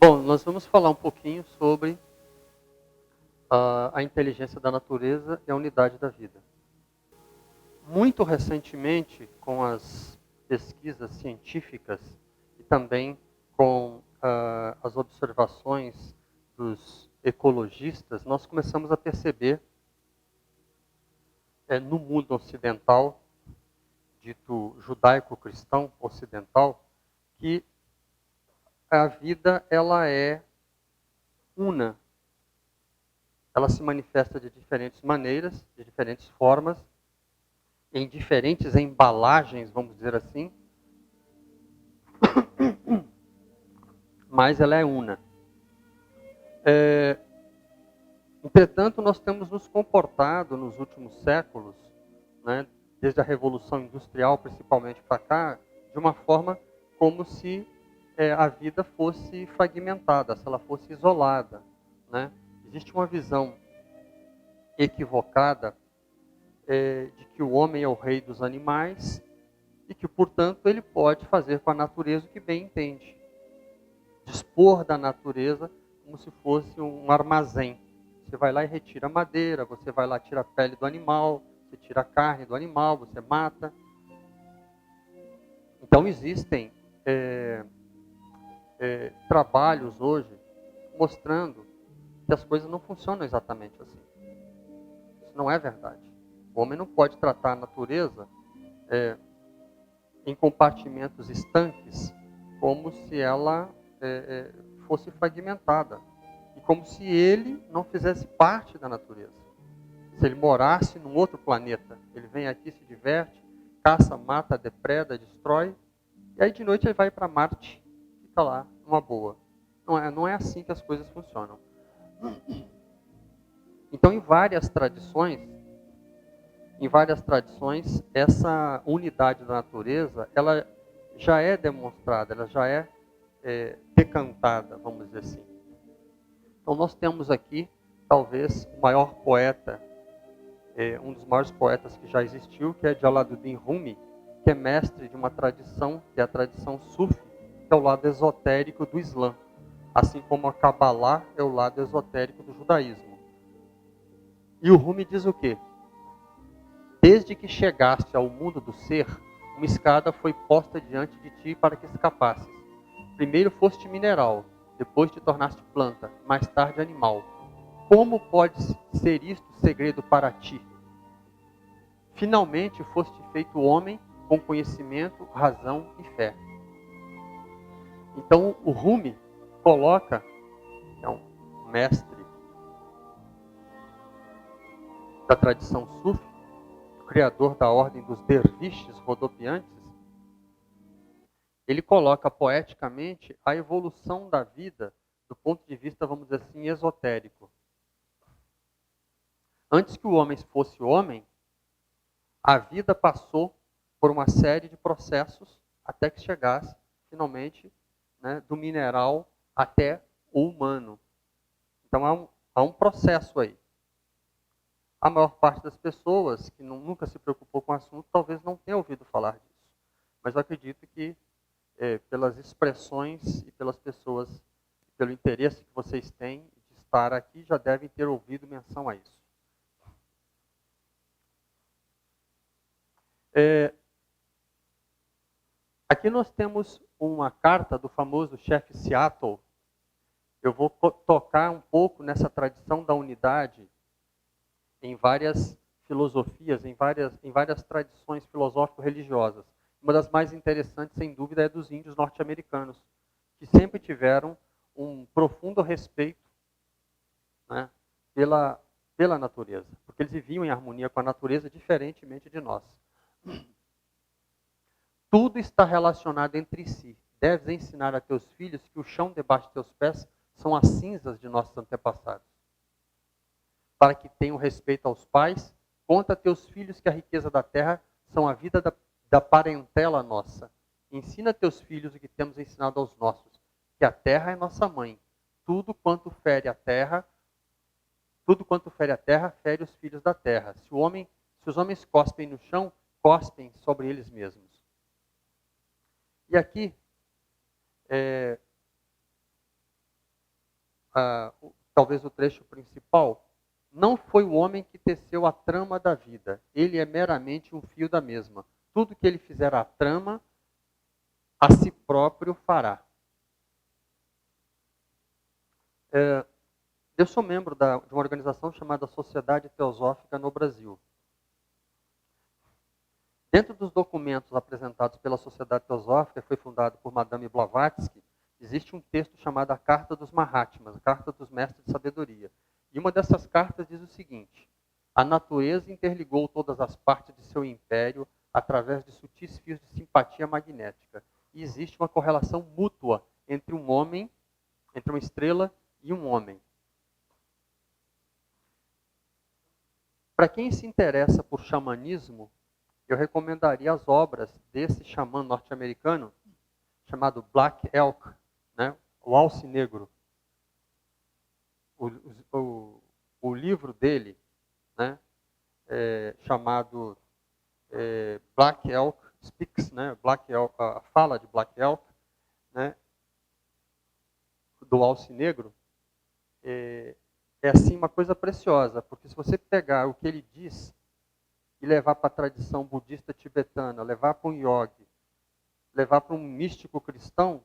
Bom, nós vamos falar um pouquinho sobre a inteligência da natureza e a unidade da vida. Muito recentemente, com as pesquisas científicas e também com as observações dos ecologistas, nós começamos a perceber no mundo ocidental, dito judaico-cristão ocidental, que a vida ela é una. Ela se manifesta de diferentes maneiras, de diferentes formas, em diferentes embalagens, vamos dizer assim, mas ela é una. Entretanto, nós temos nos comportado nos últimos séculos, né, desde a Revolução Industrial principalmente para cá, de uma forma como se a vida fosse fragmentada, se ela fosse isolada. Né? Existe uma visão equivocada de que o homem é o rei dos animais e que, portanto, ele pode fazer com a natureza o que bem entende. Dispor da natureza como se fosse um armazém. Você vai lá e retira a madeira, você vai lá e tira a pele do animal, você tira a carne do animal, você mata. Então existem trabalhos hoje mostrando que as coisas não funcionam exatamente assim. Isso não é verdade. O homem não pode tratar a natureza em compartimentos estanques como se ela fosse fragmentada. E como se ele não fizesse parte da natureza. Se ele morasse num outro planeta, ele vem aqui, se diverte, caça, mata, depreda, destrói, e aí de noite ele vai para Marte, fica lá, numa boa. Não é assim que as coisas funcionam. Então, em várias tradições, essa unidade da natureza, ela já é demonstrada, ela já é decantada, vamos dizer assim. Então, nós temos aqui, talvez, o maior poeta, um dos maiores poetas que já existiu, que é Jalaluddin Rumi, que é mestre de uma tradição, que é a tradição Sufi, que é o lado esotérico do Islã, assim como a Kabbalah é o lado esotérico do judaísmo. E o Rumi diz o quê? Desde que chegaste ao mundo do ser, uma escada foi posta diante de ti para que escapasses. Primeiro foste mineral, depois te tornaste planta, mais tarde animal. Como pode ser isto segredo para ti? Finalmente foste feito homem com conhecimento, razão e fé. Então o Rumi coloca, que é um mestre da tradição Sufi, o criador da ordem dos derviches rodopiantes, ele coloca poeticamente a evolução da vida do ponto de vista, vamos dizer assim, esotérico. Antes que o homem fosse homem, a vida passou por uma série de processos até que chegasse, finalmente, né, do mineral até o humano. Então há um processo aí. A maior parte das pessoas que nunca se preocupou com o assunto talvez não tenha ouvido falar disso. Mas eu acredito que pelas expressões e pelas pessoas, pelo interesse que vocês têm de estar aqui, já devem ter ouvido menção a isso. Aqui nós temos uma carta do famoso chefe Seattle. Eu vou tocar um pouco nessa tradição da unidade em várias filosofias, em várias tradições filosófico-religiosas. Uma das mais interessantes, sem dúvida, é dos índios norte-americanos, que sempre tiveram um profundo respeito, né, pela natureza, porque eles viviam em harmonia com a natureza, diferentemente de nós. Tudo está relacionado entre si. Deves ensinar a teus filhos que o chão debaixo de teus pés são as cinzas de nossos antepassados. Para que tenham respeito aos pais, conta a teus filhos que a riqueza da terra são a vida da parentela nossa. Ensina a teus filhos o que temos ensinado aos nossos, que a terra é nossa mãe. Tudo quanto fere a terra, fere os filhos da terra. Se os homens cospem no chão, cospem sobre eles mesmos. E aqui, talvez o trecho principal, não foi o homem que teceu a trama da vida, ele é meramente um fio da mesma. Tudo que ele fizer a trama, a si próprio fará. Eu sou membro de uma organização chamada Sociedade Teosófica no Brasil. Dentro dos documentos apresentados pela Sociedade Teosófica, que foi fundada por Madame Blavatsky, existe um texto chamado a Carta dos Mahatmas, a Carta dos Mestres de Sabedoria. E uma dessas cartas diz o seguinte: a natureza interligou todas as partes de seu império através de sutis fios de simpatia magnética. E existe uma correlação mútua entre um homem, entre uma estrela e um homem. Para quem se interessa por xamanismo, eu recomendaria as obras desse xamã norte-americano chamado Black Elk, né? O Alce Negro. O livro dele, né? Chamado Black Elk Speaks, né? Black Elk, a fala de Black Elk, né? Do Alce Negro, é assim uma coisa preciosa, porque se você pegar o que ele diz e levar para a tradição budista tibetana, levar para um yogi, levar para um místico cristão,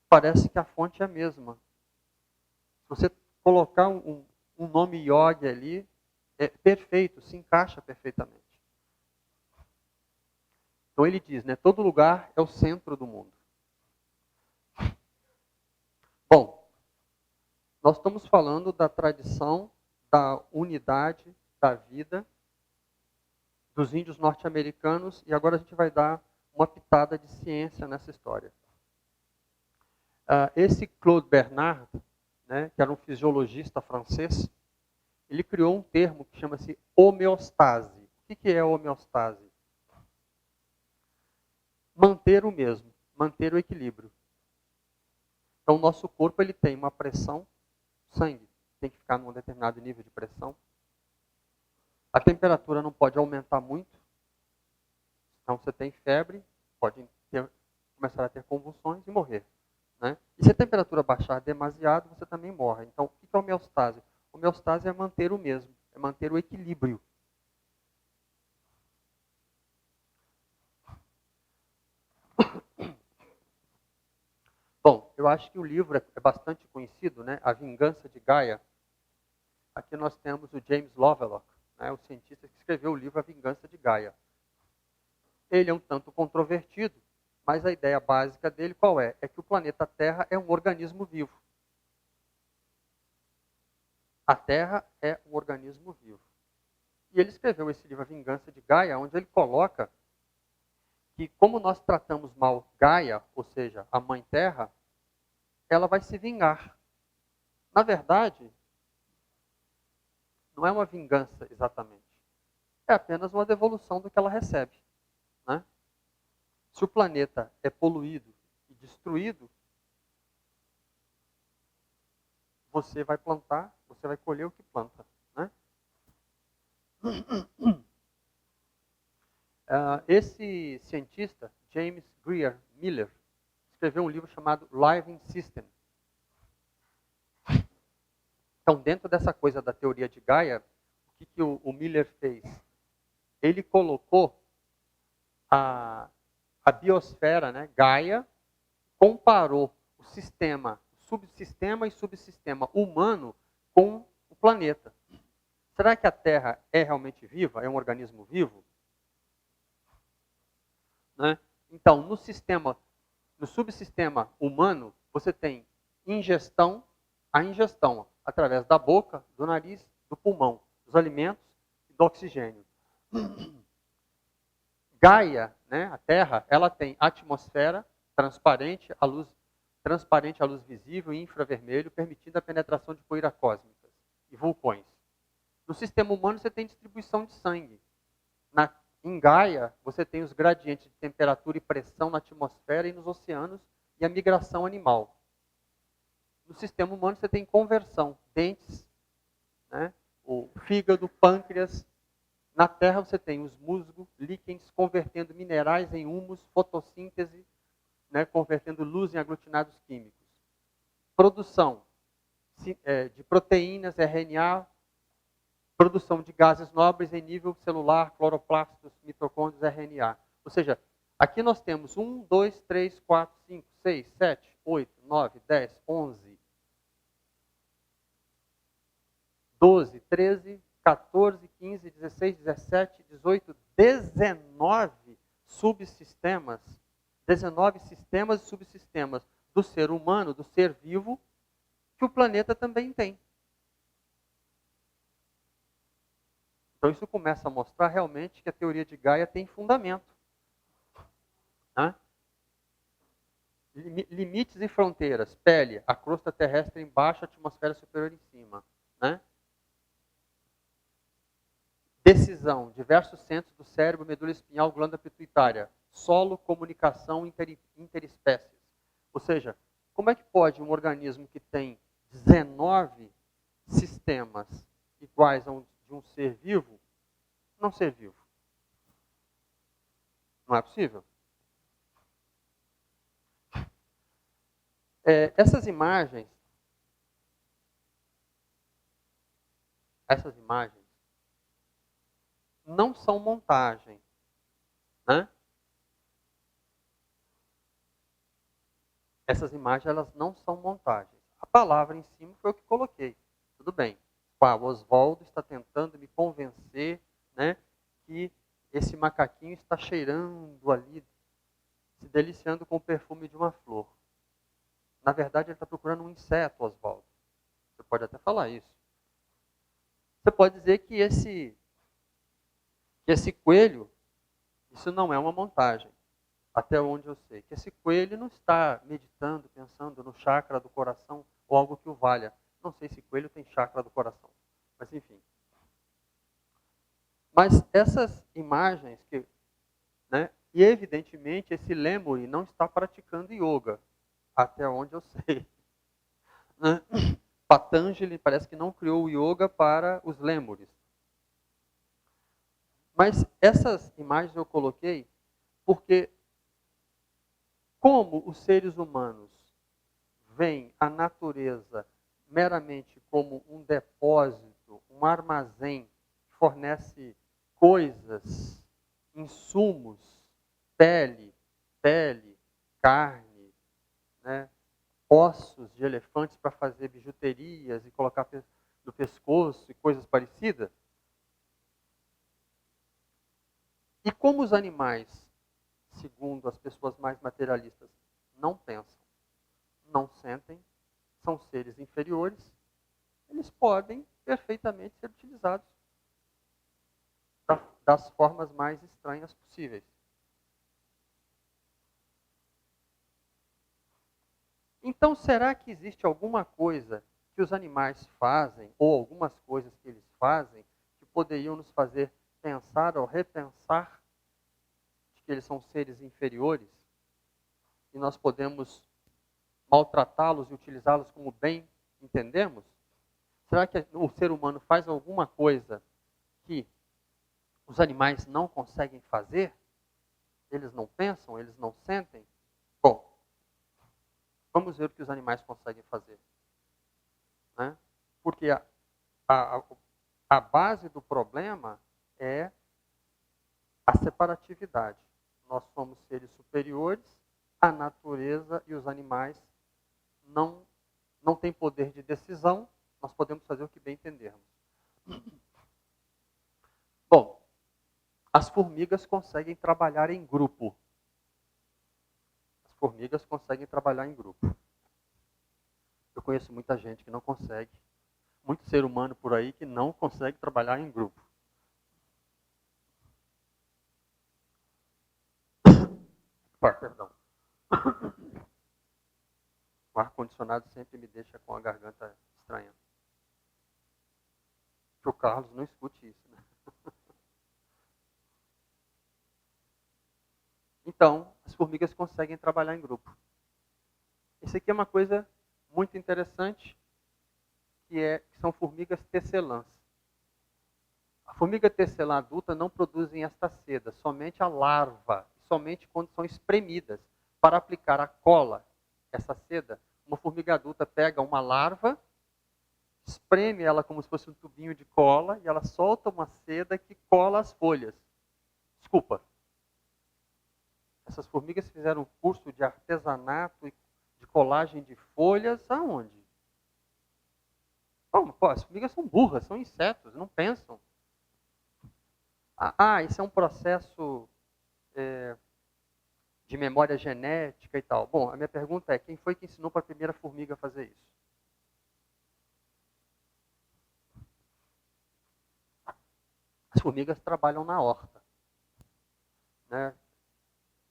parece que a fonte é a mesma. Se você colocar um nome yogi ali, é perfeito, se encaixa perfeitamente. Então ele diz, né, todo lugar é o centro do mundo. Bom, nós estamos falando da tradição da unidade da vida dos índios norte-americanos e agora a gente vai dar uma pitada de ciência nessa história. Esse Claude Bernard, né, que era um fisiologista francês, ele criou um termo que chama-se homeostase. O que é homeostase? Manter o mesmo, manter o equilíbrio. Então, o nosso corpo ele tem uma pressão, sangue tem que ficar num determinado nível de pressão. A temperatura não pode aumentar muito, então você tem febre, pode começar a ter convulsões e morrer. Né? E se a temperatura baixar demasiado, você também morre. Então, o que é homeostase? Homeostase é manter o mesmo, é manter o equilíbrio. Bom, eu acho que o livro é bastante conhecido, né? A Vingança de Gaia. Aqui nós temos o James Lovelock, né? O cientista que escreveu o livro A Vingança de Gaia. Ele é um tanto controvertido, mas a ideia básica dele qual é? É que o planeta Terra é um organismo vivo. A Terra é um organismo vivo. E ele escreveu esse livro A Vingança de Gaia, onde ele coloca que como nós tratamos mal Gaia, ou seja, a Mãe Terra, ela vai se vingar. Na verdade, não é uma vingança exatamente. É apenas uma devolução do que ela recebe. Né? Se o planeta é poluído e destruído, você vai plantar, você vai colher o que planta. Né? Esse cientista, James Greer Miller, escreveu um livro chamado Living System. Então, dentro dessa coisa da teoria de Gaia, o que o Miller fez? Ele colocou a biosfera, né, Gaia, comparou o sistema, subsistema e subsistema humano com o planeta. Será que a Terra é realmente viva? É um organismo vivo? Né? Então, no subsistema humano, você tem a ingestão através da boca, do nariz, do pulmão, dos alimentos e do oxigênio. Gaia, né, a Terra, ela tem atmosfera transparente à luz visível e infravermelho, permitindo a penetração de poeira cósmicas e vulcões. No sistema humano, você tem distribuição de sangue. Em Gaia, você tem os gradientes de temperatura e pressão na atmosfera e nos oceanos e a migração animal. No sistema humano, você tem conversão, dentes, né, o fígado, pâncreas. Na Terra, você tem os musgos, líquens, convertendo minerais em humus, fotossíntese, né, convertendo luz em aglutinados químicos. Produção, de proteínas, RNA, produção de gases nobres em nível celular, cloroplastos, mitocôndrios, RNA. Ou seja, aqui nós temos 1, 2, 3, 4, 5, 6, 7, 8, 9, 10, 11, 12, 13, 14, 15, 16, 17, 18, 19 subsistemas, 19 sistemas e subsistemas do ser humano, do ser vivo, que o planeta também tem. Então isso começa a mostrar realmente que a teoria de Gaia tem fundamento. Né? Limites e fronteiras, pele, a crosta terrestre embaixo, a atmosfera superior em cima. Né? Decisão, diversos centros do cérebro, medula espinhal, glândula pituitária. Solo, comunicação, interespécies. Ou seja, como é que pode um organismo que tem 19 sistemas iguais de um ser vivo, não ser vivo? Não é possível. Essas imagens não são montagem. Né? Essas imagens elas não são montagens. A palavra em cima foi o que coloquei. Tudo bem. O Oswaldo está tentando me convencer, né, que esse macaquinho está cheirando ali, se deliciando com o perfume de uma flor. Na verdade, ele está procurando um inseto, Oswaldo. Você pode até falar isso. Você pode dizer que esse coelho, isso não é uma montagem. Até onde eu sei. Que esse coelho não está meditando, pensando no chakra do coração ou algo que o valha. Não sei se coelho tem chakra do coração. Mas enfim. Mas essas imagens né, e evidentemente esse lêmure não está praticando yoga. Até onde eu sei. Né? Patanjali parece que não criou o yoga para os lêmures. Mas essas imagens eu coloquei porque como os seres humanos veem a natureza meramente como um depósito, um armazém que fornece coisas, insumos, pele, carne, né, ossos de elefantes para fazer bijuterias e colocar no pescoço e coisas parecidas. E como os animais, segundo as pessoas mais materialistas, não pensam, não sentem, são seres inferiores, eles podem perfeitamente ser utilizados das formas mais estranhas possíveis. Então, será que existe alguma coisa que os animais fazem, ou algumas coisas que eles fazem, que poderiam nos fazer pensar ou repensar de que eles são seres inferiores? E nós podemos maltratá-los e utilizá-los como bem entendemos? Será que o ser humano faz alguma coisa que os animais não conseguem fazer? Eles não pensam? Eles não sentem? Bom, vamos ver o que os animais conseguem fazer. Né? Porque a base do problema é a separatividade. Nós somos seres superiores, a natureza e os animais não têm poder de decisão, nós podemos fazer o que bem entendermos. Bom, as formigas conseguem trabalhar em grupo. As formigas conseguem trabalhar em grupo. Eu conheço muita gente que não consegue. Muito ser humano por aí que não consegue trabalhar em grupo. Perdão. O ar-condicionado sempre me deixa com a garganta estranha. Que o Carlos não escute isso, né? Então, as formigas conseguem trabalhar em grupo. Isso aqui é uma coisa muito interessante, que são formigas tecelãs. A formiga tecelã adulta não produzem esta seda, somente a larva, somente quando são espremidas. Para aplicar a cola, essa seda, uma formiga adulta pega uma larva espreme ela como se fosse um tubinho de cola e ela solta uma seda que cola as folhas. Desculpa. Essas formigas fizeram um curso de artesanato e de colagem de folhas aonde? Pô, as formigas são burras, são insetos, não pensam. Isso é um processo de memória genética e tal. Bom, a minha pergunta é, quem foi que ensinou para a primeira formiga a fazer isso? As formigas trabalham na horta. Né?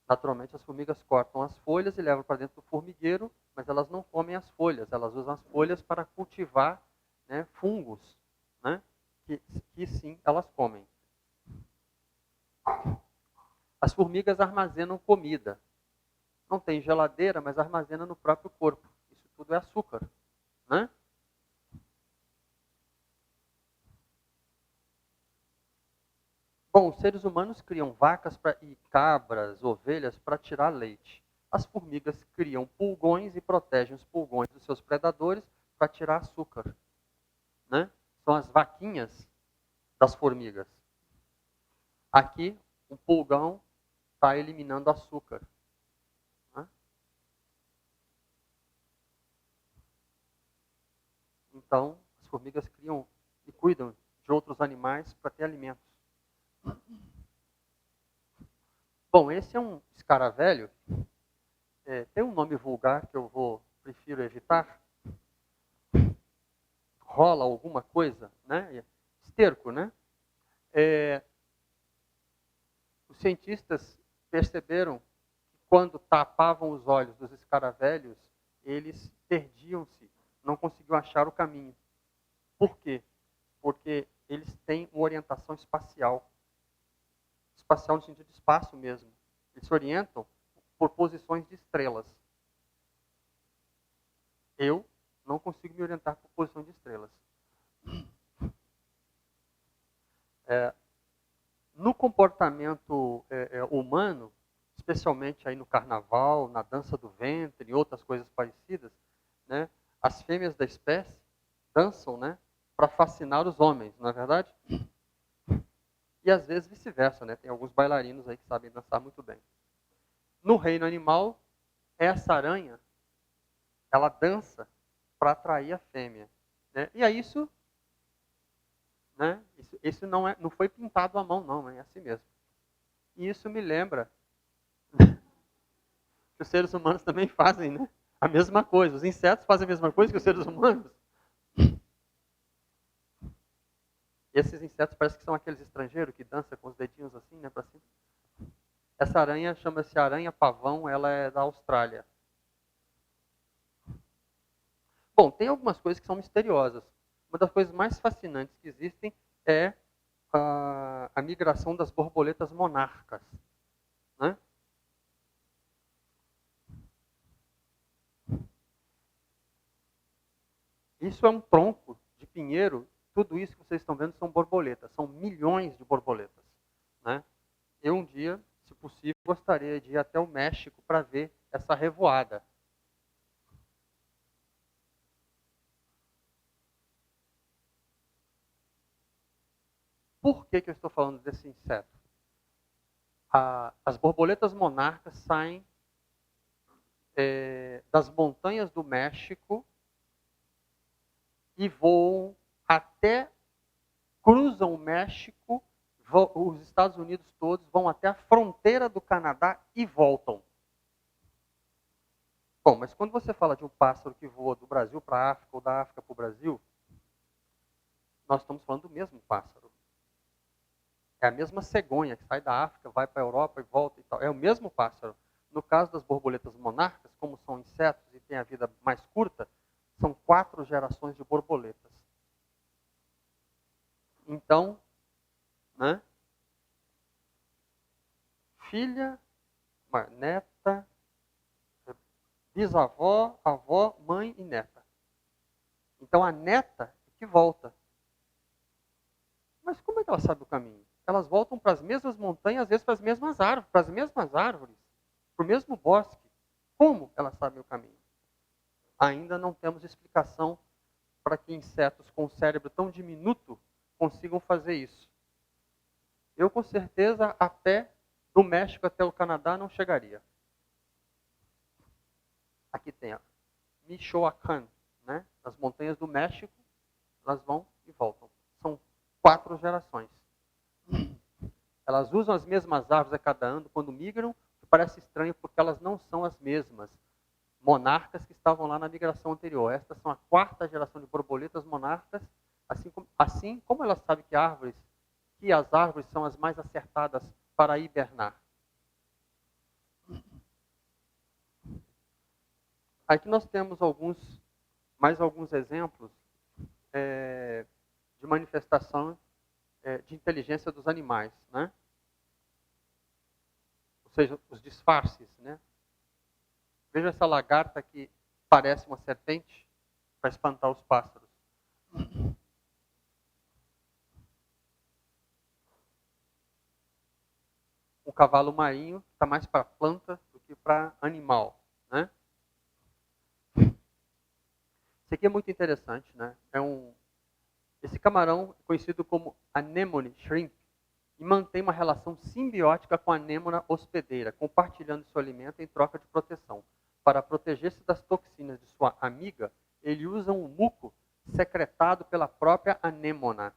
Naturalmente, as formigas cortam as folhas e levam para dentro do formigueiro, mas elas não comem as folhas, elas usam as folhas para cultivar, né, fungos, né, que sim, elas comem. As formigas armazenam comida. Não tem geladeira, mas armazena no próprio corpo. Isso tudo é açúcar. Né? Bom, os seres humanos criam vacas e cabras, ovelhas para tirar leite. As formigas criam pulgões e protegem os pulgões dos seus predadores para tirar açúcar. Né? São as vaquinhas das formigas. Aqui, o pulgão está eliminando açúcar. Né? Então, as formigas criam e cuidam de outros animais para ter alimentos. Bom, esse é um escaravelho. Tem um nome vulgar que eu prefiro evitar. Rola alguma coisa, né? Esterco, né? Os cientistas perceberam que quando tapavam os olhos dos escaravelhos, eles perdiam-se, não conseguiam achar o caminho. Por quê? Porque eles têm uma orientação espacial. Espacial no sentido de espaço mesmo. Eles se orientam por posições de estrelas. Eu não consigo me orientar por posição de estrelas. No comportamento humano, especialmente aí no carnaval, na dança do ventre e outras coisas parecidas, né, as fêmeas da espécie dançam, né, para fascinar os homens, não é verdade? E às vezes vice-versa, né? Tem alguns bailarinos aí que sabem dançar muito bem. No reino animal, essa aranha, ela dança para atrair a fêmea. Né? E é isso, né? Isso não foi pintado à mão, não, é assim mesmo. E isso me lembra que os seres humanos também fazem, né? A mesma coisa. Os insetos fazem a mesma coisa que os seres humanos. Esses insetos parecem que são aqueles estrangeiros que dançam com os dedinhos assim, né, para cima. Essa aranha chama-se aranha-pavão, ela é da Austrália. Bom, tem algumas coisas que são misteriosas. Uma das coisas mais fascinantes que existem é a migração das borboletas monarcas. Né? Isso é um tronco de pinheiro. Tudo isso que vocês estão vendo são borboletas. São milhões de borboletas. Né? Eu um dia, se possível, gostaria de ir até o México para ver essa revoada. Por que eu estou falando desse inseto? As borboletas monarcas saem das montanhas do México e voam até, cruzam o México, os Estados Unidos todos, vão até a fronteira do Canadá e voltam. Bom, mas quando você fala de um pássaro que voa do Brasil para a África ou da África para o Brasil, nós estamos falando do mesmo pássaro. É a mesma cegonha que sai da África, vai para a Europa e volta e tal. É o mesmo pássaro. No caso das borboletas monarcas, como são insetos e têm a vida mais curta, são 4 gerações de borboletas. Então, né? Filha, neta, bisavó, avó, mãe e neta. Então a neta é que volta. Mas como é que ela sabe o caminho? Elas voltam para as mesmas montanhas, às vezes para as mesmas árvores, para o mesmo bosque. Como elas sabem o caminho? Ainda não temos explicação para que insetos com cérebro tão diminuto consigam fazer isso. Eu, com certeza, a pé do México até o Canadá não chegaria. Aqui tem a Michoacán, né? As montanhas do México, elas vão e voltam. São 4 gerações. Elas usam as mesmas árvores a cada ano quando migram, que parece estranho porque elas não são as mesmas monarcas que estavam lá na migração anterior. Estas são a 4ª geração de borboletas monarcas, assim como elas sabem que as árvores são as mais acertadas para hibernar. Aqui nós temos mais alguns exemplos de manifestação de inteligência dos animais, né? Ou seja, os disfarces, né? Veja essa lagarta que parece uma serpente para espantar os pássaros. O cavalo marinho está mais para planta do que para animal, né? Isso aqui é muito interessante, né? Esse camarão é conhecido como anemone shrimp e mantém uma relação simbiótica com a anêmona hospedeira, compartilhando seu alimento em troca de proteção. Para proteger-se das toxinas de sua amiga, ele usa um muco secretado pela própria anêmona.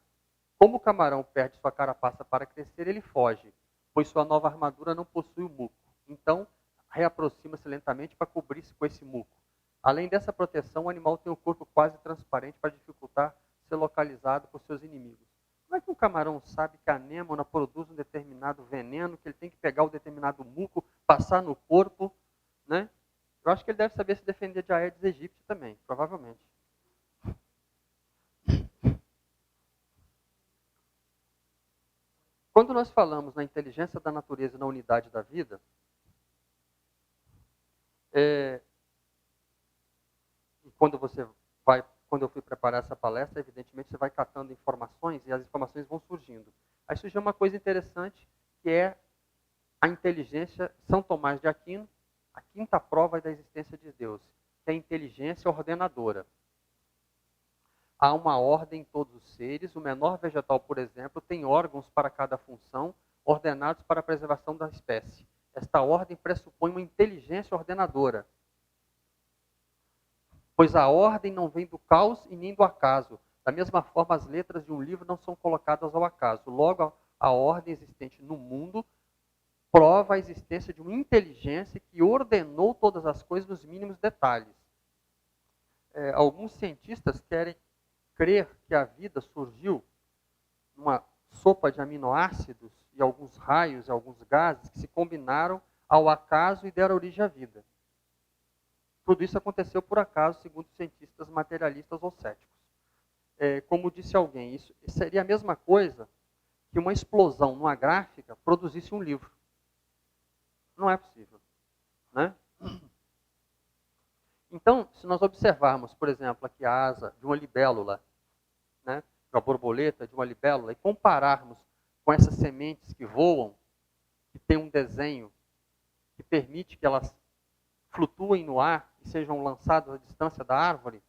Como o camarão perde sua carapaça para crescer, ele foge, pois sua nova armadura não possui o muco. Então, reaproxima-se lentamente para cobrir-se com esse muco. Além dessa proteção, o animal tem o corpo quase transparente para dificultar ser localizado por seus inimigos. Como é que um camarão sabe que a anêmona produz um determinado veneno, que ele tem que pegar o determinado muco, passar no corpo, né? Eu acho que ele deve saber se defender de Aedes aegypti também, provavelmente. Quando nós falamos na inteligência da natureza e na unidade da vida, e quando eu fui preparar essa palestra, evidentemente você vai catando informações e as informações vão surgindo. Aí surgiu uma coisa interessante, que é a inteligência, São Tomás de Aquino, a 5ª prova da existência de Deus, que é a inteligência ordenadora. Há uma ordem em todos os seres. O menor vegetal, por exemplo, tem órgãos para cada função, ordenados para a preservação da espécie. Esta ordem pressupõe uma inteligência ordenadora, pois a ordem não vem do caos e nem do acaso. Da mesma forma, as letras de um livro não são colocadas ao acaso. Logo, a ordem existente no mundo prova a existência de uma inteligência que ordenou todas as coisas nos mínimos detalhes. Alguns cientistas querem crer que a vida surgiu numa sopa de aminoácidos e alguns raios e alguns gases que se combinaram ao acaso e deram origem à vida. Tudo isso aconteceu por acaso, segundo cientistas materialistas ou céticos. Como disse alguém, isso seria a mesma coisa que uma explosão numa gráfica produzisse um livro. Não é possível, né? Então, se nós observarmos, por exemplo, aqui a asa de uma libélula, né, de uma borboleta, de uma libélula, e compararmos com essas sementes que voam, que tem um desenho que permite que elas flutuem no ar e sejam lançadas à distância da árvore,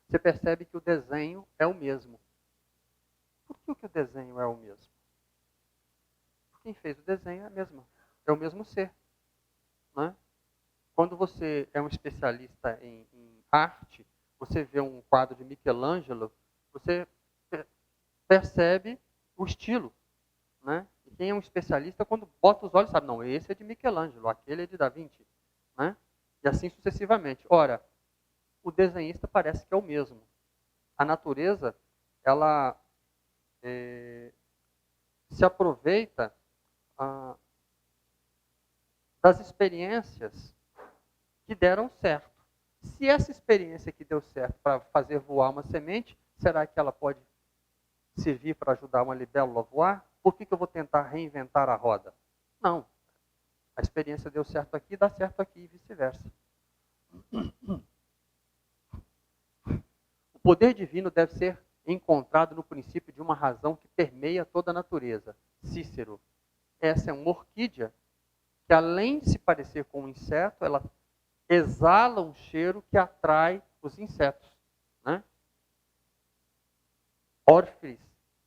você percebe que o desenho é o mesmo. Por que o desenho é o mesmo? Quem fez o desenho é o mesmo ser, né? Quando você é um especialista em arte, você vê um quadro de Michelangelo, você percebe o estilo, né? E quem é um especialista, quando bota os olhos, sabe, não, esse é de Michelangelo, aquele é de Da Vinci, né? E assim sucessivamente. Ora, o desenhista parece que é o mesmo. A natureza, ela se aproveita das experiências que deram certo. Se essa experiência que deu certo para fazer voar uma semente, será que ela pode servir para ajudar uma libélula a voar? Por que eu vou tentar reinventar a roda? Não. A experiência deu certo aqui, dá certo aqui e vice-versa. O poder divino deve ser encontrado no princípio de uma razão que permeia toda a natureza. Cícero. Essa é uma orquídea que, além de se parecer com um inseto, ela exala um cheiro que atrai os insetos, né? Orfis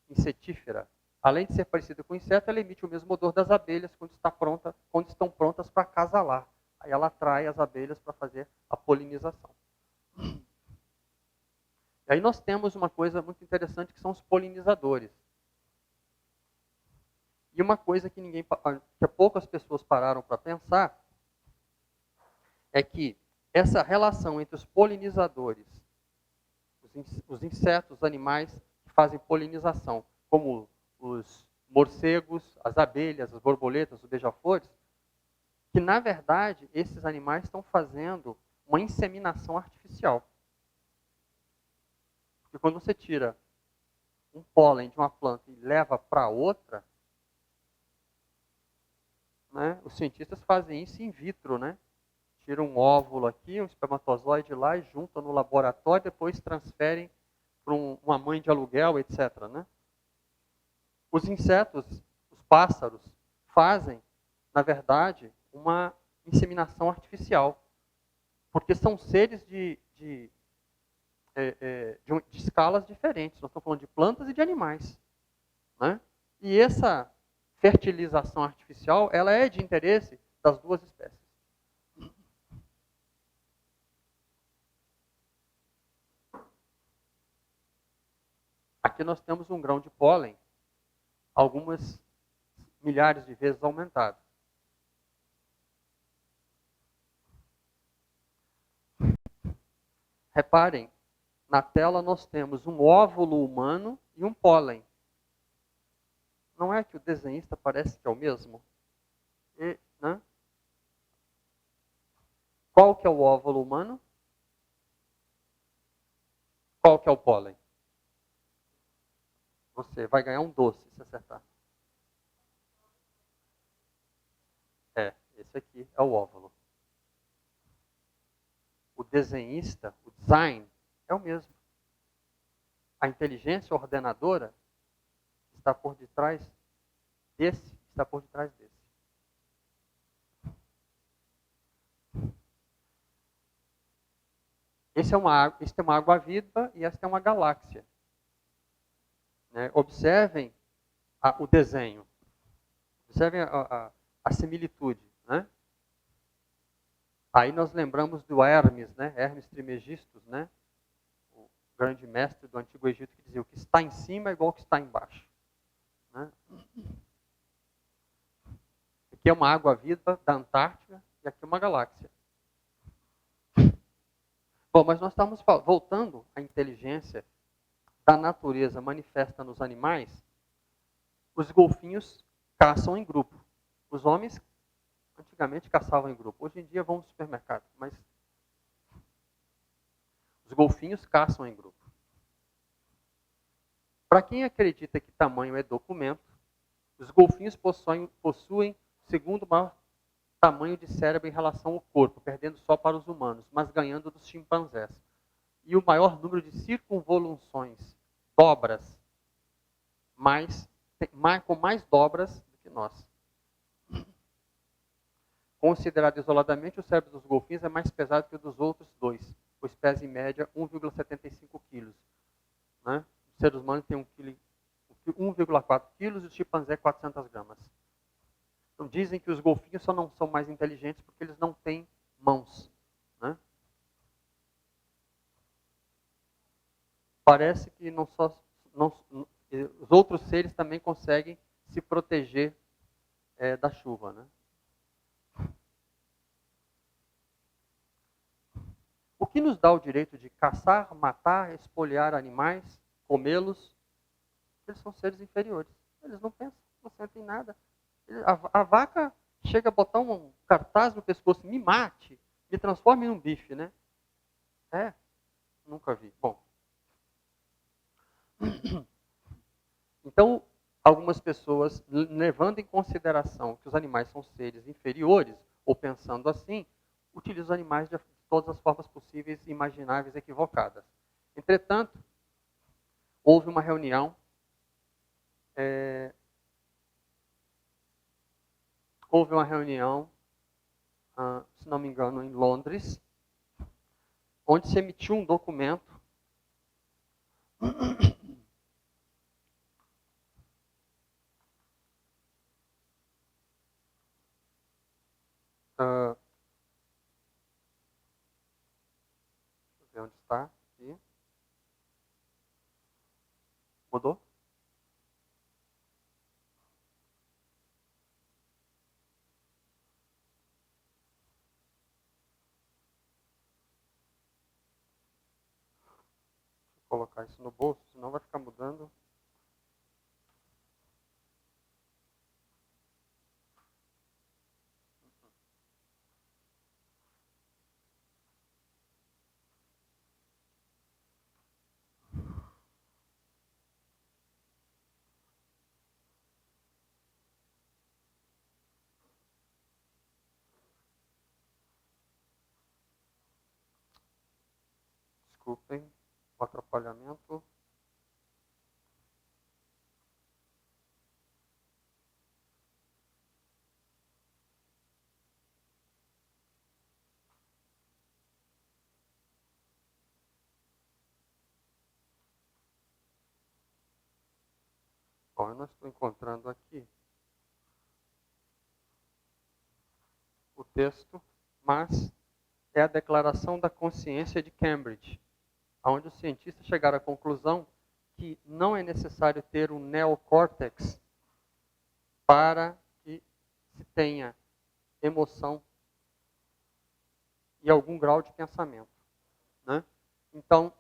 insetífera. Além de ser parecida com inseto, ela emite o mesmo odor das abelhas quando estão prontas para acasalar. Aí ela atrai as abelhas para fazer a polinização. E aí nós temos uma coisa muito interessante que são os polinizadores. E uma coisa que poucas pessoas pararam para pensar é que essa relação entre os polinizadores, os insetos, os animais que fazem polinização, como os morcegos, as abelhas, as borboletas, os beija-flores, que na verdade esses animais estão fazendo uma inseminação artificial. Porque quando você tira um pólen de uma planta e leva para outra, né, os cientistas fazem isso in vitro, né? Tiram um óvulo aqui, um espermatozoide lá e juntam no laboratório, depois transferem para uma mãe de aluguel, etc. Né? Os insetos, os pássaros, fazem, na verdade, uma inseminação artificial. Porque são seres de escalas diferentes. Nós estamos falando de plantas e de animais. Né? E essa fertilização artificial, ela é de interesse das duas espécies. Aqui nós temos um grão de pólen, algumas milhares de vezes aumentado. Reparem, na tela nós temos um óvulo humano e um pólen. Não é que o desenhista parece que é o mesmo? Né? Qual que é o óvulo humano? Qual que é o pólen? Você vai ganhar um doce se acertar. Esse aqui é o óvulo. O desenhista, o design, é o mesmo. A inteligência ordenadora está por detrás desse, está por detrás desse. Essa é uma água-viva e esta é uma galáxia. Né? Observem o desenho. Observem a similitude. Né? Aí nós lembramos do Hermes, né? Hermes Trismegistus, né? O grande mestre do Antigo Egito, que dizia: o que está em cima é igual ao que está embaixo. Né? Aqui é uma água-viva da Antártida e aqui é uma galáxia. Bom, mas nós estamos voltando à inteligência da natureza manifesta nos animais. Os golfinhos caçam em grupo. Os homens antigamente caçavam em grupo. Hoje em dia vão no supermercado, mas os golfinhos caçam em grupo. Para quem acredita que tamanho é documento, os golfinhos possuem o segundo maior tamanho de cérebro em relação ao corpo, perdendo só para os humanos, mas ganhando dos chimpanzés. E o maior número de circunvoluções, dobras, com mais dobras do que nós. Considerado isoladamente, o cérebro dos golfinhos é mais pesado que o dos outros dois, pois pesa em média 1,75 quilos. Né? Os seres humanos têm 1,4 quilos e o chimpanzé 400 gramas. Então dizem que os golfinhos só não são mais inteligentes porque eles não têm mãos. Né? Parece que os outros seres também conseguem se proteger da chuva. Né? O que nos dá o direito de caçar, matar, espoliar animais, comê-los? Eles são seres inferiores. Eles não pensam, não sentem nada. A vaca chega a botar um cartaz no pescoço: me mate, me transforme em um bife, né? Nunca vi. Bom. Então, algumas pessoas, levando em consideração que os animais são seres inferiores, ou pensando assim, utilizam os animais de todas as formas possíveis, imagináveis, equivocadas. Entretanto, houve uma reunião se não me engano, em Londres, onde se emitiu um documento Ah, deixa eu ver onde está. Aqui. Mudou? Vou colocar isso no bolso, senão vai ficar mudando. Desculpem o atrapalhamento. Bom, eu não estou encontrando aqui o texto, mas é a Declaração da Consciência de Cambridge, onde os cientistas chegaram à conclusão que não é necessário ter um neocórtex para que se tenha emoção e algum grau de pensamento, né? Então,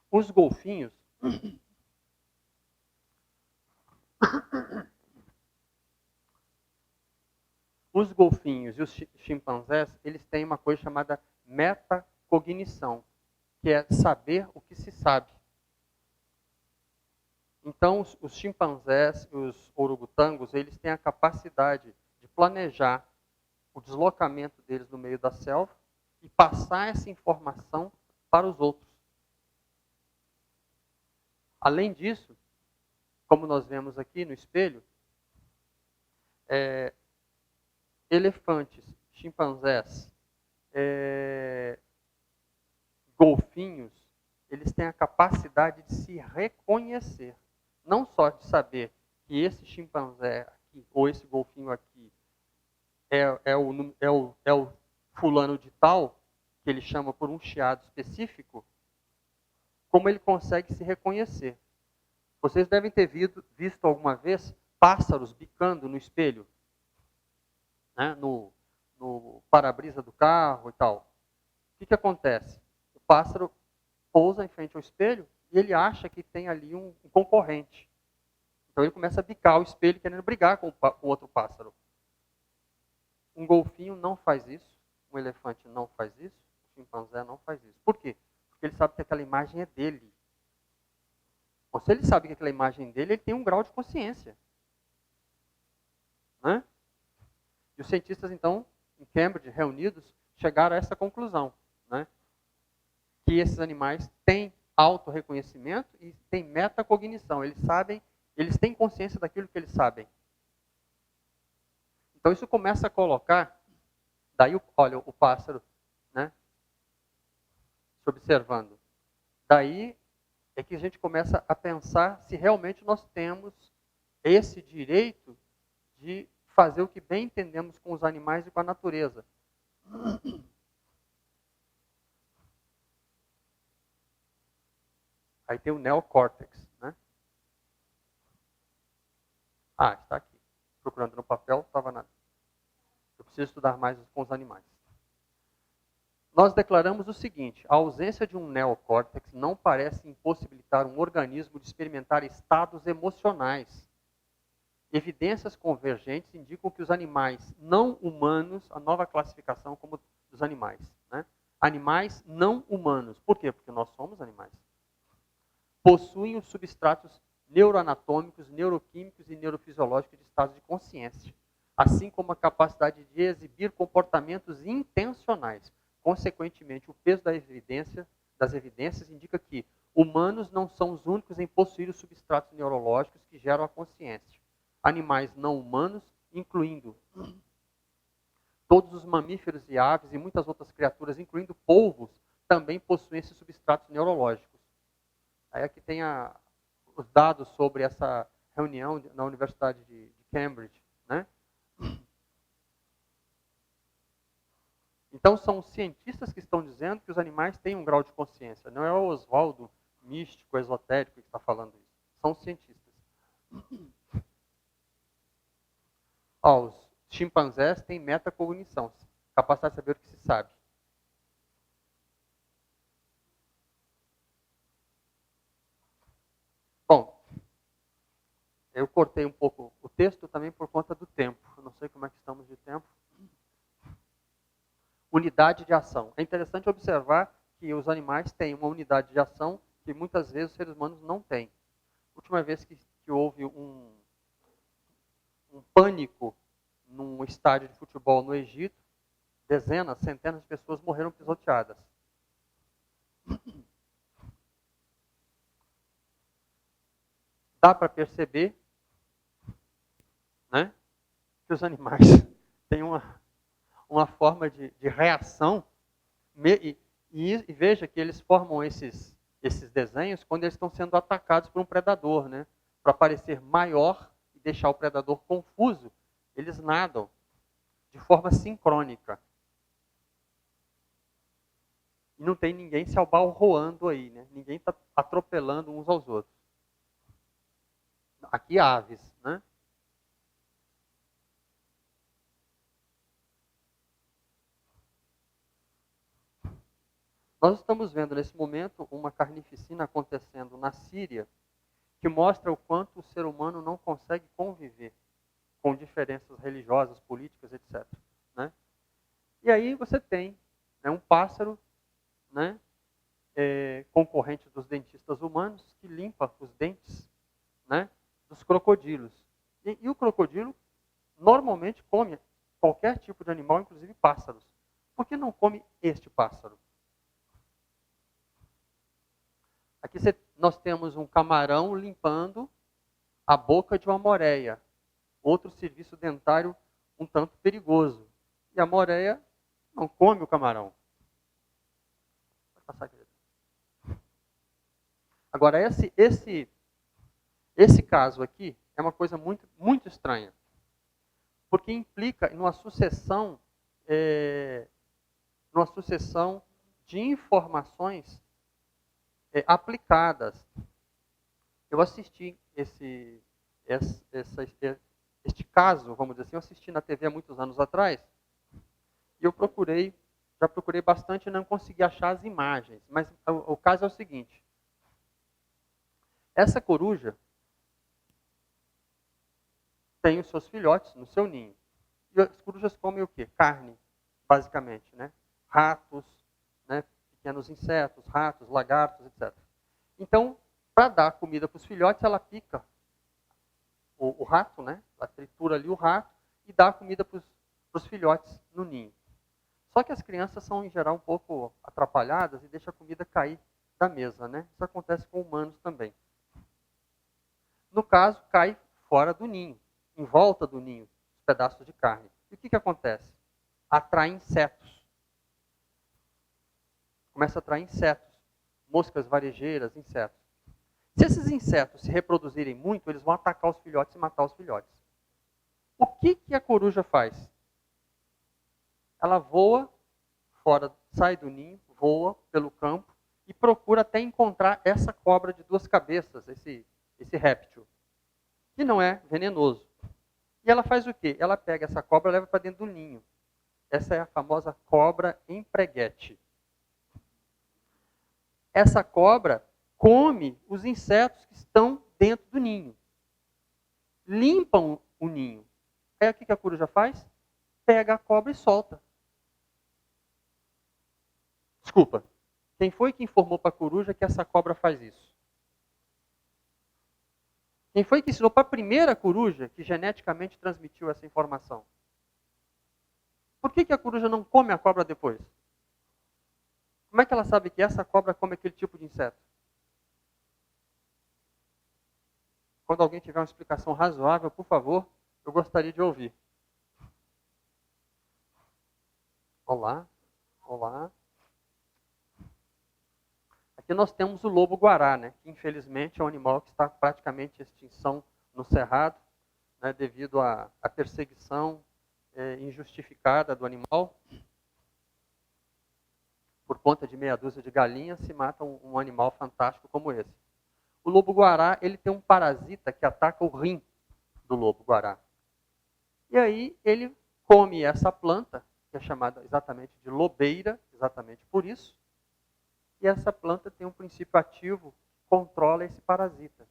os golfinhos, e os chimpanzés, eles têm uma coisa chamada metacognição, que é saber o que se sabe. Então, os chimpanzés e os orangotangos, eles têm a capacidade de planejar o deslocamento deles no meio da selva e passar essa informação para os outros. Além disso, como nós vemos aqui no espelho, elefantes, chimpanzés, golfinhos, eles têm a capacidade de se reconhecer. Não só de saber que esse chimpanzé aqui, ou esse golfinho aqui, é o fulano de tal, que ele chama por um chiado específico, como ele consegue se reconhecer. Vocês devem ter visto alguma vez pássaros bicando no espelho, né? no para-brisa do carro e tal. O que acontece? O pássaro pousa em frente ao espelho e ele acha que tem ali um concorrente. Então ele começa a bicar o espelho querendo brigar com o outro pássaro. Um golfinho não faz isso, um elefante não faz isso, um chimpanzé não faz isso. Por quê? Porque ele sabe que aquela imagem é dele. Ou se ele sabe que aquela imagem é dele, ele tem um grau de consciência. Né? E os cientistas, então, em Cambridge, reunidos, chegaram a essa conclusão. Né? Que esses animais têm autorreconhecimento e têm metacognição. Eles sabem, eles têm consciência daquilo que eles sabem. Então isso começa a colocar, daí olha o pássaro, né, se observando. Daí é que a gente começa a pensar se realmente nós temos esse direito de fazer o que bem entendemos com os animais e com a natureza. Aí tem o neocórtex, né? Ah, está aqui. Procurando no papel, estava nada. Eu preciso estudar mais com os animais. Nós declaramos o seguinte: a ausência de um neocórtex não parece impossibilitar um organismo de experimentar estados emocionais. Evidências convergentes indicam que os animais não humanos, a nova classificação como dos animais, né? Animais não humanos. Por quê? Porque nós somos animais. Possuem os substratos neuroanatômicos, neuroquímicos e neurofisiológicos de estados de consciência, assim como a capacidade de exibir comportamentos intencionais. Consequentemente, o peso das evidências indica que humanos não são os únicos em possuir os substratos neurológicos que geram a consciência. Animais não humanos, incluindo todos os mamíferos e aves e muitas outras criaturas, incluindo polvos, também possuem esses substratos neurológicos. Aí aqui tem os dados sobre essa reunião na Universidade de Cambridge, né? Então, são os cientistas que estão dizendo que os animais têm um grau de consciência. Não é o Oswaldo místico, esotérico que está falando isso. São os cientistas. Ó, os chimpanzés têm metacognição, capacidade de saber o que se sabe. Bom, eu cortei um pouco o texto também por conta do tempo. Eu não sei como é que estamos de tempo. Unidade de ação. É interessante observar que os animais têm uma unidade de ação que muitas vezes os seres humanos não têm. A última vez que houve um pânico num estádio de futebol no Egito, dezenas, centenas de pessoas morreram pisoteadas. Dá para perceber, né, que os animais têm uma forma de reação, e veja que eles formam esses desenhos quando eles estão sendo atacados por um predador, né? Para parecer maior e deixar o predador confuso, eles nadam de forma sincrônica. E não tem ninguém se abalroando aí, né? Ninguém está atropelando uns aos outros. Aqui aves, né? Nós estamos vendo nesse momento uma carnificina acontecendo na Síria, que mostra o quanto o ser humano não consegue conviver com diferenças religiosas, políticas, etc. Né? E aí você tem, né, um pássaro, né, concorrente dos dentistas humanos, que limpa os dentes, né, dos crocodilos. E o crocodilo normalmente come qualquer tipo de animal, inclusive pássaros. Por que não come este pássaro? Aqui nós temos um camarão limpando a boca de uma moreia. Outro serviço dentário um tanto perigoso. E a moreia não come o camarão. Pode passar aqui. Agora, esse caso aqui é uma coisa muito, muito estranha. Porque implica numa sucessão de informações aplicadas. Eu assisti este caso, vamos dizer assim, eu assisti na TV há muitos anos atrás, e já procurei bastante e não consegui achar as imagens. Mas o caso é o seguinte: essa coruja tem os seus filhotes no seu ninho. E as corujas comem o quê? Carne, basicamente, né? Ratos, né? Pequenos insetos, ratos, lagartos, etc. Então, para dar comida para os filhotes, ela pica o rato, né? Ela tritura ali o rato e dá comida para os filhotes no ninho. Só que as crianças são, em geral, um pouco atrapalhadas e deixam a comida cair da mesa, né? Isso acontece com humanos também. No caso, cai fora do ninho, em volta do ninho, os pedaços de carne. E o que acontece? Atrai insetos. Começa a atrair insetos, moscas varejeiras, insetos. Se esses insetos se reproduzirem muito, eles vão atacar os filhotes e matar os filhotes. O que a coruja faz? Ela voa fora, sai do ninho, voa pelo campo e procura até encontrar essa cobra de duas cabeças, esse réptil, que não é venenoso. E ela faz o quê? Ela pega essa cobra e leva para dentro do ninho. Essa é a famosa cobra empreguete. Essa cobra come os insetos que estão dentro do ninho. Limpam o ninho. Aí o que a coruja faz? Pega a cobra e solta. Desculpa. Quem foi que informou para a coruja que essa cobra faz isso? Quem foi que ensinou para a primeira coruja que geneticamente transmitiu essa informação? Por que a coruja não come a cobra depois? Como é que ela sabe que essa cobra come aquele tipo de inseto? Quando alguém tiver uma explicação razoável, por favor, eu gostaria de ouvir. Olá, olá. Aqui nós temos o lobo-guará, né, que infelizmente é um animal que está praticamente em extinção no Cerrado, né, devido à perseguição injustificada do animal. por conta de meia dúzia de galinhas, se mata um animal fantástico como esse. O lobo-guará, ele tem um parasita que ataca o rim do lobo-guará. E aí ele come essa planta, que é chamada exatamente de lobeira, exatamente por isso. E essa planta tem um princípio ativo que controla esse parasita.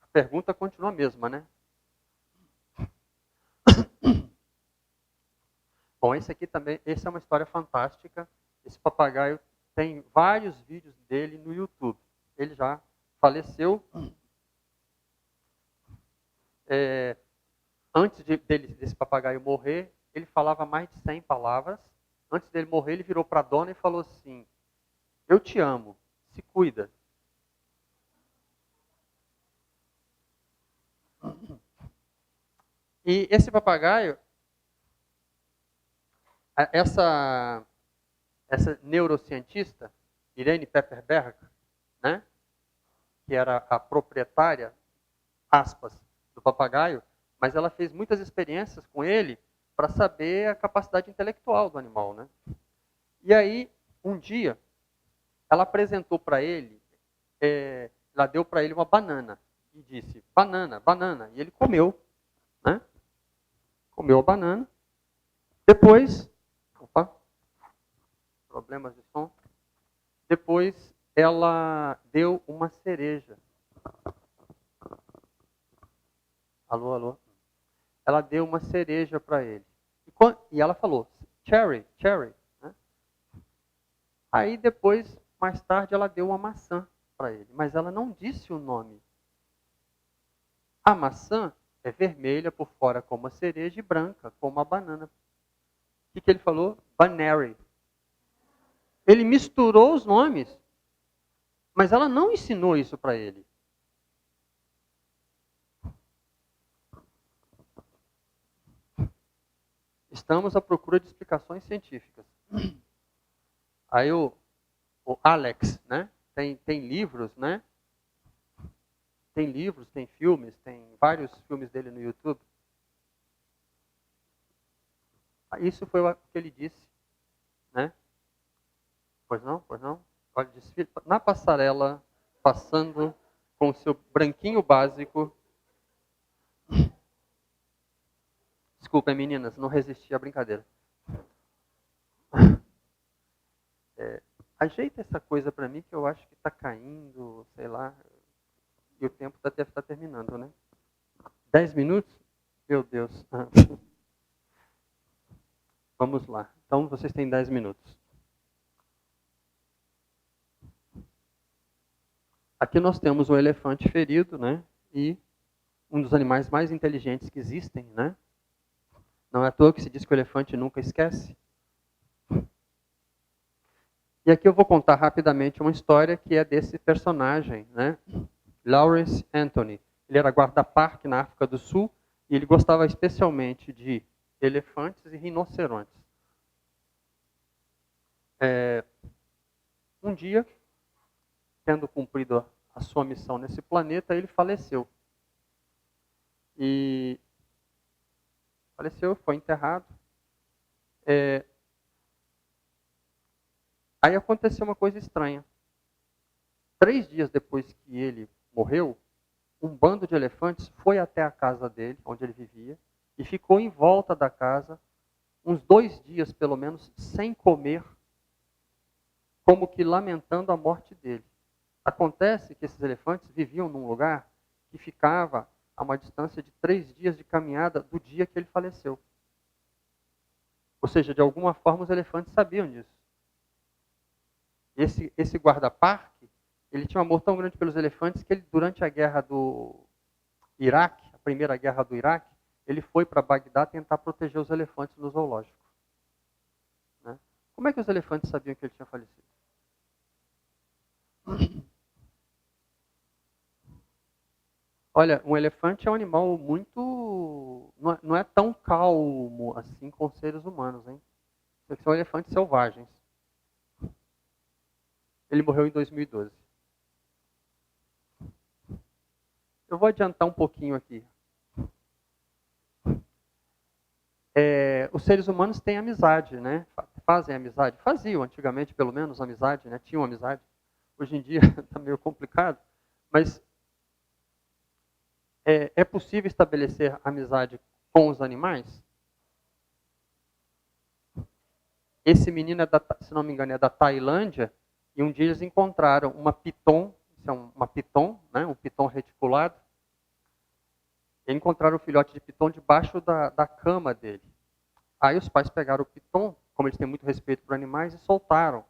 A pergunta continua a mesma, né? Bom, esse aqui também, essa é uma história fantástica. Esse papagaio tem vários vídeos dele no YouTube. Ele já faleceu. Antes desse papagaio morrer, ele falava mais de 100 palavras. Antes dele morrer, ele virou para a dona e falou assim: eu te amo, se cuida. E esse papagaio, essa neurocientista, Irene Pepperberg, né, que era a proprietária, aspas, do papagaio, mas ela fez muitas experiências com ele para saber a capacidade intelectual do animal, né? E aí, um dia, ela apresentou para ele, ela deu para ele uma banana e disse: banana, banana. E ele comeu, né? Comeu a banana. Depois, opa, problemas de som. Depois, ela deu uma cereja. Alô, alô. Ela deu uma cereja para ele. E ela falou: cherry, cherry. Né? Aí depois, mais tarde, ela deu uma maçã para ele, mas ela não disse o nome. A maçã é vermelha por fora como a cereja e branca como a banana. O que ele falou? Banary. Ele misturou os nomes, mas ela não ensinou isso para ele. Estamos à procura de explicações científicas. Aí o Alex, né? Tem livros, né? Tem livros, tem filmes, tem vários filmes dele no YouTube. Isso foi o que ele disse, né? Pois não, pois não. Olha, desfile na passarela, passando com o seu branquinho básico. Desculpem, meninas, não resisti à brincadeira. Ajeita essa coisa para mim que eu acho que está caindo, sei lá. E o tempo deve estar terminando, né? 10 minutos? Meu Deus. Vamos lá. Então, vocês têm 10 minutos. Aqui nós temos um elefante ferido, né? E um dos animais mais inteligentes que existem, né? Não é à toa que se diz que o elefante nunca esquece. E aqui eu vou contar rapidamente uma história que é desse personagem, né? Lawrence Anthony. Ele era guarda-parque na África do Sul e ele gostava especialmente de elefantes e rinocerontes. Um dia, tendo cumprido a sua missão nesse planeta, ele faleceu. E faleceu, foi enterrado. Aí aconteceu uma coisa estranha. 3 dias depois que ele morreu, um bando de elefantes foi até a casa dele, onde ele vivia, e ficou em volta da casa, uns 2 dias pelo menos, sem comer, como que lamentando a morte dele. Acontece que esses elefantes viviam num lugar que ficava a uma distância de 3 dias de caminhada do dia que ele faleceu. Ou seja, de alguma forma os elefantes sabiam disso. Esse guarda-parque, ele tinha um amor tão grande pelos elefantes que ele, durante a guerra do Iraque, a primeira guerra do Iraque, ele foi para Bagdá tentar proteger os elefantes no zoológico. Né? Como é que os elefantes sabiam que ele tinha falecido? Olha, um elefante é um animal muito... Não é tão calmo assim com os seres humanos, hein? Eles são elefantes selvagens. Ele morreu em 2012. Eu vou adiantar um pouquinho aqui. os seres humanos têm amizade, né? Fazem amizade. Faziam antigamente, pelo menos, amizade, né? Tinham amizade. Hoje em dia está meio complicado. Mas é possível estabelecer amizade com os animais? Esse menino, se não me engano, é da Tailândia, e um dia eles encontraram uma piton, isso é uma piton, né, um piton reticulado, e encontraram o filhote de piton debaixo da cama dele. Aí os pais pegaram o piton, como eles têm muito respeito por animais, e soltaram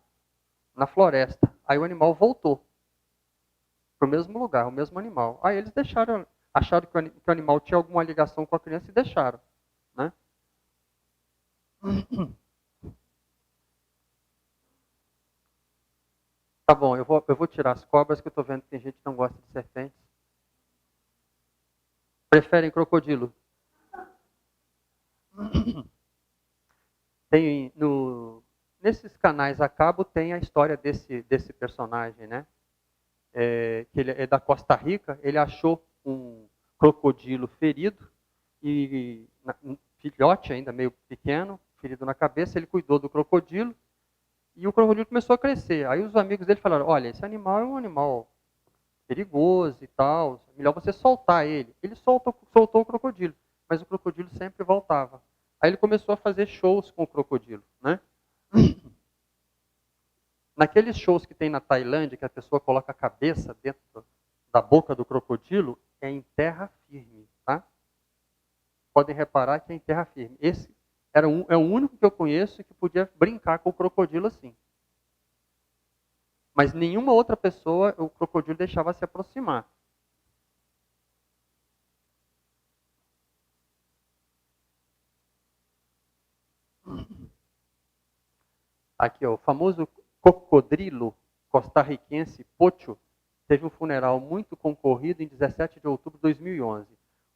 na floresta. Aí o animal voltou para o mesmo lugar, o mesmo animal. Aí eles deixaram, acharam que o animal tinha alguma ligação com a criança e deixaram. Né? Tá bom, eu vou tirar as cobras, que eu estou vendo que tem gente que não gosta de serpentes. Preferem crocodilo? Tem nesses canais a cabo tem a história desse personagem, né? Que ele é da Costa Rica. Ele achou um crocodilo ferido um filhote ainda meio pequeno, ferido na cabeça. Ele cuidou do crocodilo e o crocodilo começou a crescer. Aí os amigos dele falaram: olha, esse animal é um animal perigoso e tal, é melhor você soltar ele. Ele soltou o crocodilo, mas o crocodilo sempre voltava. Aí ele começou a fazer shows com o crocodilo, né? Naqueles shows que tem na Tailândia, que a pessoa coloca a cabeça dentro da boca do crocodilo, é em terra firme, tá? Podem reparar que é em terra firme. Esse é o único que eu conheço que podia brincar com o crocodilo assim. Mas nenhuma outra pessoa o crocodilo deixava se aproximar. Aqui, ó, o famoso cocodrilo costarriquense Pocho teve um funeral muito concorrido em 17 de outubro de 2011.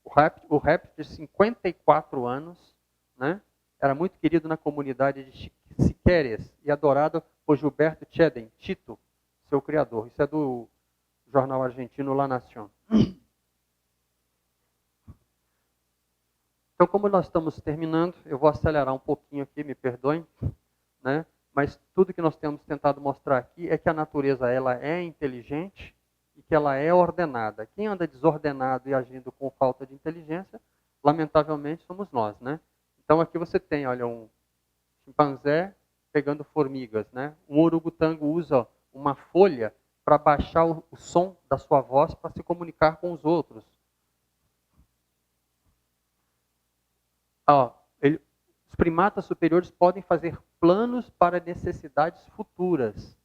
O réptil de 54 anos, né, era muito querido na comunidade de Siqueiros e adorado por Gilberto Chedden, Tito, seu criador. Isso é do jornal argentino La Nación. Então, como nós estamos terminando, eu vou acelerar um pouquinho aqui, me perdoem, né? Mas tudo que nós temos tentado mostrar aqui é que a natureza ela é inteligente e que ela é ordenada. Quem anda desordenado e agindo com falta de inteligência, lamentavelmente somos nós, né? Então aqui você tem, olha, um chimpanzé pegando formigas, né? Um orangotango usa uma folha para baixar o som da sua voz para se comunicar com os outros. Ó, os primatas superiores podem fazer planos para necessidades futuras.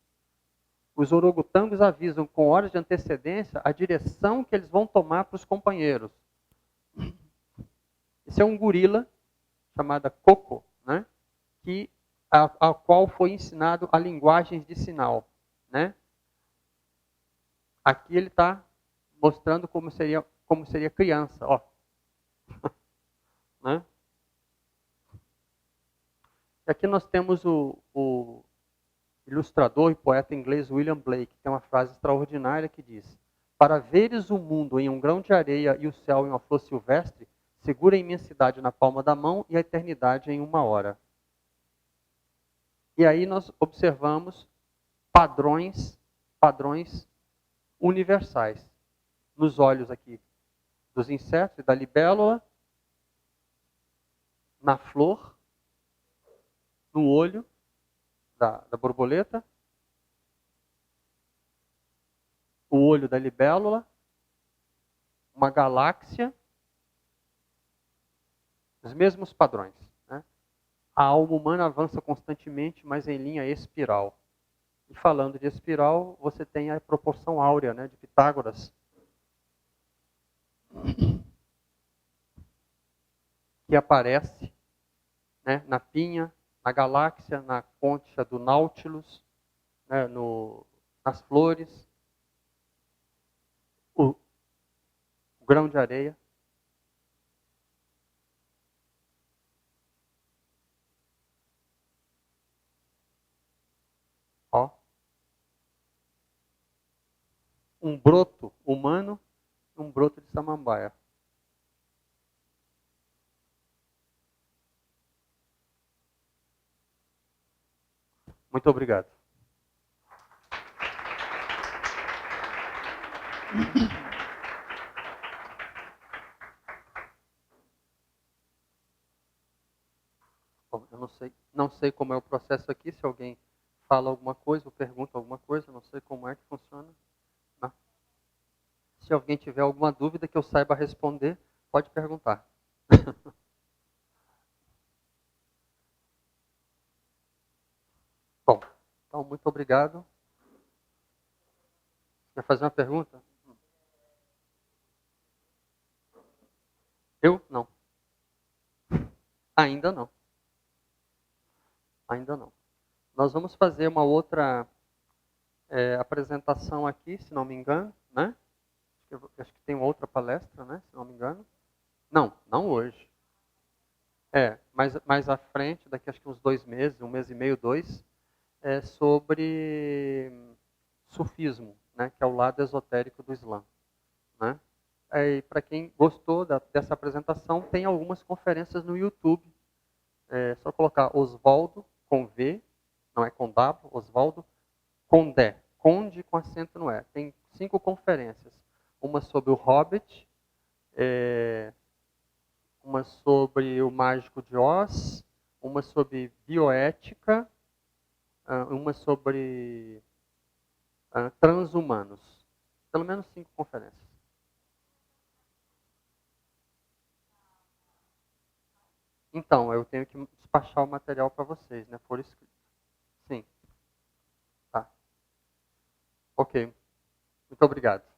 Os orangotangos avisam com horas de antecedência a direção que eles vão tomar para os companheiros. Esse é um gorila chamado Coco, né? A qual foi ensinado a linguagens de sinal. Né? Aqui ele está mostrando como seria criança. Ó. Né? E aqui nós temos o ilustrador e poeta inglês William Blake, que tem uma frase extraordinária que diz: para veres o mundo em um grão de areia e o céu em uma flor silvestre, segura a imensidade na palma da mão e a eternidade em uma hora. E aí nós observamos padrões universais nos olhos aqui dos insetos e da libélula, na flor, no olho da borboleta, o olho da libélula, uma galáxia, os mesmos padrões. Né? A alma humana avança constantemente, mas em linha espiral. E falando de espiral, você tem a proporção áurea, né, de Pitágoras, que aparece, né, na pinha, na galáxia, na concha do Nautilus, né, nas flores, o grão de areia. Ó. Um broto humano e um broto de samambaia. Muito obrigado. Bom, eu não sei como é o processo aqui, se alguém fala alguma coisa ou pergunta alguma coisa, eu não sei como é que funciona. Não. Se alguém tiver alguma dúvida que eu saiba responder, pode perguntar. Bom, então muito obrigado. Quer fazer uma pergunta? Eu? Não. Ainda não. Ainda não. Nós vamos fazer uma outra apresentação aqui, se não me engano, né? Acho que tem outra palestra, né? Se não me engano. Não, não hoje. Mais à frente, daqui acho que uns 2 meses, 1 mês e meio, 2, é sobre sufismo, né? Que é o lado esotérico do Islã, né? Para quem gostou dessa apresentação, tem algumas conferências no YouTube. É só colocar Oswaldo com V, não é com W, Oswaldo Condé, Conde com acento no E. Tem 5 conferências. Uma sobre o Hobbit, uma sobre o Mágico de Oz, uma sobre bioética, uma sobre transhumanos. Pelo menos 5 conferências. Então, eu tenho que despachar o material para vocês, né, por escrito. Sim, tá. Ok. Muito obrigado.